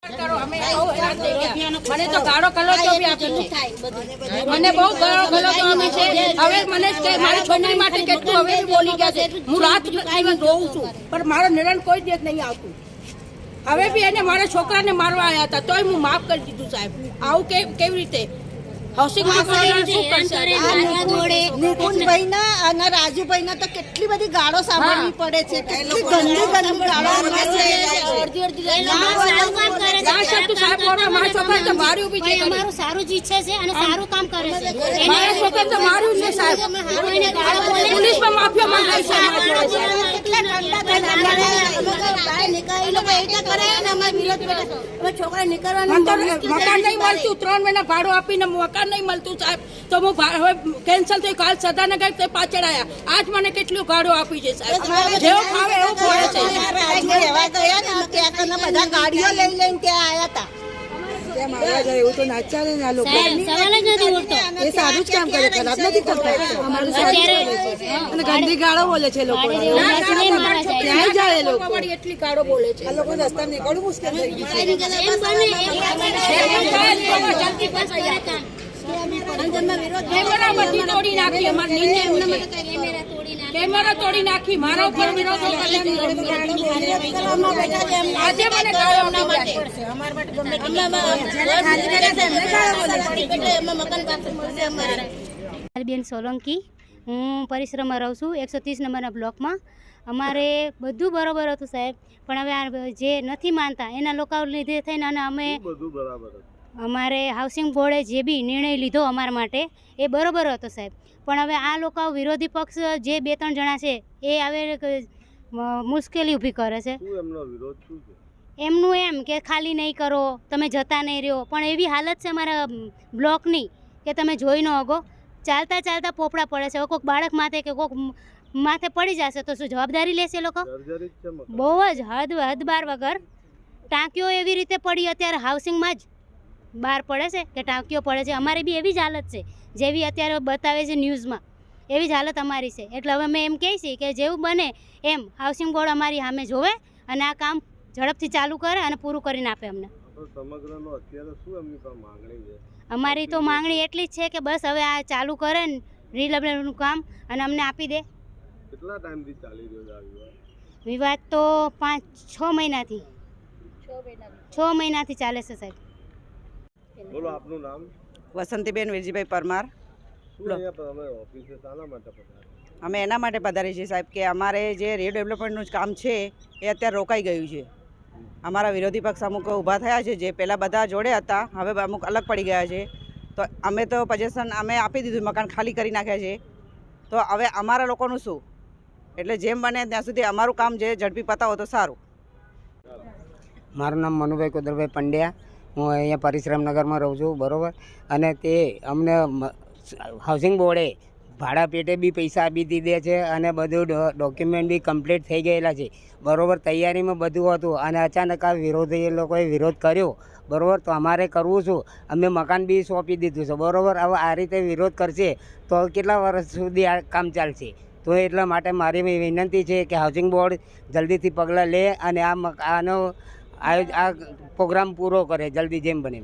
મને તો ગાળો કલો તો બી આપી છે, મને બહુ ગાળો કલો તો આપી છે। હવે મને મારી છોકરી માટે કેટલું હવે બોલી ગયા છે, હું રાત ટાઈમે જોઉં છું પણ મારો નિર્ણય કોઈ દિવસ નહીં આવતું। હવે બી એને મારા છોકરાને મારવા આવ્યા હતા તોય હું માફ કરી દીધું સાહેબ। આવું કેવી રીતે નિકુંજભાઈ ના અને રાજુભાઈ ના તો કેટલી બધી ગાળો સાંભળવી પડે છે, કેટલી ગંદી ગંદી ગાળો અમારું સારું જ ઈચ્છે છે અને સારું કામ કરે છે। મારા છોકરા તો માર્યું છે સાહેબ, પોલીસમાં માફિયા માંગાય છે। મકાન નહીં મળતું, 3 મહિના ભાડું આપીને મકાન નહીં મળતું સાહેબ, તો હું હવે કેન્સલ થઈ, કાલ સદાનગર તે પાછળ આવ્યા। આજ મને કેટલું ભાડું આપી છે સાહેબ, જેવું ફાવે એવું બોલે છે। બધા ગાડીઓ લઈ લઈને ત્યાં આવ્યા હતા, એવું તો ના ચાલે ને। આ લોકો એ સારું જ કામ કરે, ખરાબ નથી કરતા। અમારું અને ગંદી ગાળો બોલે છે લોકો, ક્યાંય જાય એ લોકો એટલી ગાળો બોલે છે। આ લોકો રસ્તા નીકળવું મુશ્કેલ થઈ ગયું છે। તોડી નાખી, કેમેરા તોડી નાખી, મારા ઉપર વિરોધ આજે મને ગાળો ના માટે બેન સોલંકી, હું પરિશ્રમમાં રહું છું 130 નંબરના બ્લોકમાં। અમારે બધું બરોબર હતું સાહેબ, પણ હવે જે નથી માનતા એના લોકો લીધે થઈને અને અમે અમારે હાઉસિંગ બોર્ડે જે બી નિર્ણય લીધો અમારા માટે એ બરોબર હતો સાહેબ, પણ હવે આ લોકો વિરોધી પક્ષ જે 2-3 જણા છે એ હવે મુશ્કેલી ઊભી કરે છે। એમનું એમ કે ખાલી નહીં કરો, તમે જતા નહીં રહ્યો, પણ એવી હાલત છે અમારા બ્લોકની કે તમે જોઈ ન હગો। ચાલતા ચાલતા પોપડા પડે છે, હવે કોઈક બાળક માથે કે કોઈક માથે પડી જશે તો શું જવાબદારી લેશે લોકો? બહુ જ હદ બાર વગર ટાંકીઓ એવી રીતે પડી, અત્યારે હાઉસિંગમાં જ બહાર પડે છે કે ટાંકીઓ પડે છે। અમારી બી એવી જ હાલત છે જેવી અત્યારે બતાવે છે ન્યૂઝમાં, એવી જ હાલત અમારી છે। એટલે હવે અમે એમ કહીએ છીએ કે જેવું બને એમ હાઉસિંગ બોર્ડ અમારી સામે જોવે અને આ કામ ઝડપથી ચાલુ કરે અને પૂરું કરીને આપે અમને। અમારી તો માંગણી એટલી જ છે કે બસ હવે આ ચાલુ કરે ને રીલેબલનું કામ અને અમને આપી દે। કેટલા ટાઈમથી ચાલી રહ્યો છે વિવાદ? તો 5-6 મહિનાથી 6 મહિનાથી ચાલે છે સાહેબ। બોલો આપનું નામ? વસંતીબેન વિરજીભાઈ પરમાર। અમે એના માટે પધારીએ છીએ સાહેબ કે અમારે જે રીડેવલપમેન્ટનું કામ છે એ અત્યારે રોકાઈ ગયું છે। અમારા વિરોધી પક્ષ અમુક ઊભા થયા છે, જે પહેલાં બધા જોડે હતા, હવે અમુક અલગ પડી ગયા છે। તો અમે તો પોઝિશન અમે આપી દીધું, મકાન ખાલી કરી નાખ્યા છે, તો હવે અમારા લોકોનું શું? એટલે જેમ બને ત્યાં સુધી અમારું કામ જે ઝડપી પતાવો તો સારું। મારું નામ મનુભાઈ કુદરભાઈ પંડ્યા, હું અહીંયા પરિશ્રમનગરમાં રહું છું, બરાબર। અને તે અમને હાઉસિંગ બોર્ડે ભાડા પેટે બી પૈસા આપી દીધે છે અને બધું ડોક્યુમેન્ટ બી કમ્પ્લીટ થઈ ગયેલા છે, બરાબર। તૈયારીમાં બધું હતું અને અચાનક આ વિરોધી લોકોએ વિરોધ કર્યો, બરાબર। તો અમારે કરવું શું? અમે મકાન બી સોંપી દીધું છે, બરાબર। હવે આ રીતે વિરોધ કરશે તો કેટલા વર્ષ સુધી આ કામ ચાલશે? તો એટલા માટે મારી વિનંતી છે કે હાઉસિંગ બોર્ડ જલ્દીથી પગલાં લે અને આ પ્રોગ્રામ પૂરો કરે જલ્દી જેમ બને।